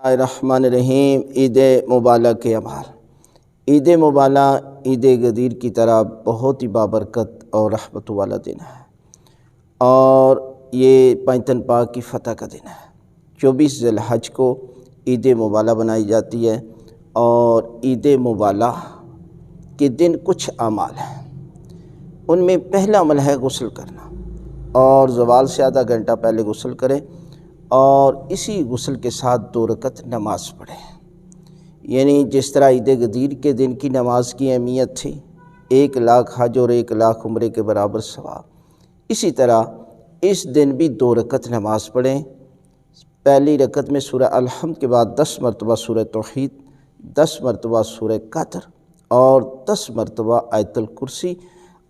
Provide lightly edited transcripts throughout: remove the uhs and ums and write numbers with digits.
الرحمن الرحیم۔ عید مبالہ کے اعمال۔ عید مبالہ عید غدیر کی طرح بہت ہی بابرکت اور رحمت والا دن ہے، اور یہ پنجتن پاک کی فتح کا دن ہے۔ 24 ذی الحج کو عید مبالہ بنائی جاتی ہے، اور عید مبالہ کے دن کچھ اعمال ہیں۔ ان میں پہلا عمل ہے غسل کرنا، اور زوال سے آدھا گھنٹہ پہلے غسل کریں، اور اسی غسل کے ساتھ 2 رکعت نماز پڑھیں۔ یعنی جس طرح عید غدیر کے دن کی نماز کی اہمیت تھی، 1 لاکھ حج اور 1 لاکھ عمرے کے برابر ثواب، اسی طرح اس دن بھی 2 رکعت نماز پڑھیں۔ پہلی رکعت میں سورہ الحمد کے بعد 10 مرتبہ سورہ توحید، 10 مرتبہ سورہ قدر، اور 10 مرتبہ آیت الکرسی،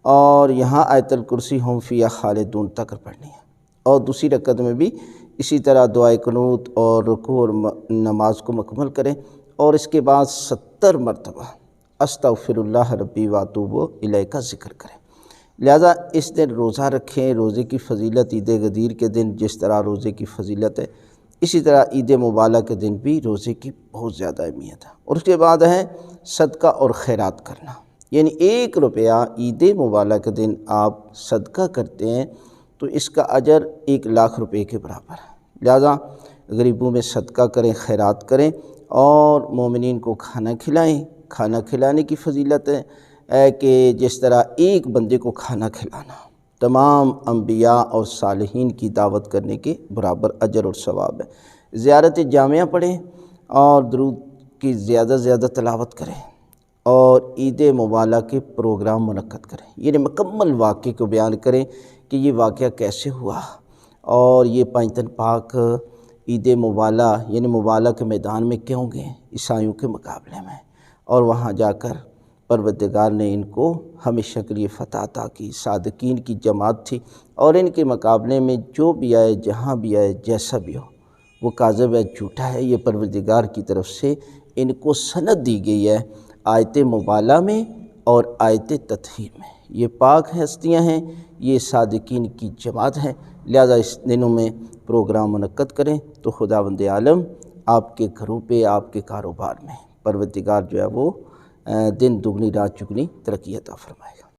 اور یہاں آیت الکرسی ہم فیہا خالدون تک پڑھنی ہے۔ اور دوسری رکعت میں بھی اسی طرح دعائے قنوت اور رکوع اور نماز کو مکمل کریں، اور اس کے بعد 70 مرتبہ استغفر اللہ ربی واتوب الیہ کا ذکر کریں۔ لہذا اس دن روزہ رکھیں۔ روزے کی فضیلت عید غدیر کے دن جس طرح روزے کی فضیلت ہے، اسی طرح عید مبالہ کے دن بھی روزے کی بہت زیادہ اہمیت ہے۔ اور اس کے بعد ہے صدقہ اور خیرات کرنا، یعنی 1 روپیہ عید مبالہ کے دن آپ صدقہ کرتے ہیں تو اس کا اجر 1 لاکھ روپے کے برابر ہے۔ لہذا غریبوں میں صدقہ کریں، خیرات کریں، اور مومنین کو کھانا کھلائیں۔ کھانا کھلانے کی فضیلت ہے کہ جس طرح ایک بندے کو کھانا کھلانا تمام انبیاء اور صالحین کی دعوت کرنے کے برابر اجر اور ثواب ہے۔ زیارت جامعہ پڑھیں، اور درود کی زیادہ سے زیادہ تلاوت کریں، اور عید مبالہ کے پروگرام منعقد کریں، یعنی مکمل واقعے کو بیان کریں کہ یہ واقعہ کیسے ہوا، اور یہ پنجتن پاک عید مبالہ یعنی مبالہ کے میدان میں کیوں گئے عیسائیوں کے مقابلے میں، اور وہاں جا کر پروردگار نے ان کو ہمیشہ کے لیے فتح عطا کی۔ صادقین کی جماعت تھی، اور ان کے مقابلے میں جو بھی آئے، جہاں بھی آئے، جیسا بھی ہو، وہ کاذب ہے، جھوٹا ہے، یہ پروردگار کی طرف سے ان کو سند دی گئی ہے آیت مبالہ میں اور آیت تطہیر میں۔ یہ پاک ہستیاں ہیں، یہ صادقین کی جماعت ہیں۔ لہذا اس دنوں میں پروگرام منعقد کریں تو خداوند عالم آپ کے گھروں پہ، آپ کے کاروبار میں پروردگار جو ہے وہ دن دگنی رات چگنی ترقی عطا فرمائے گا۔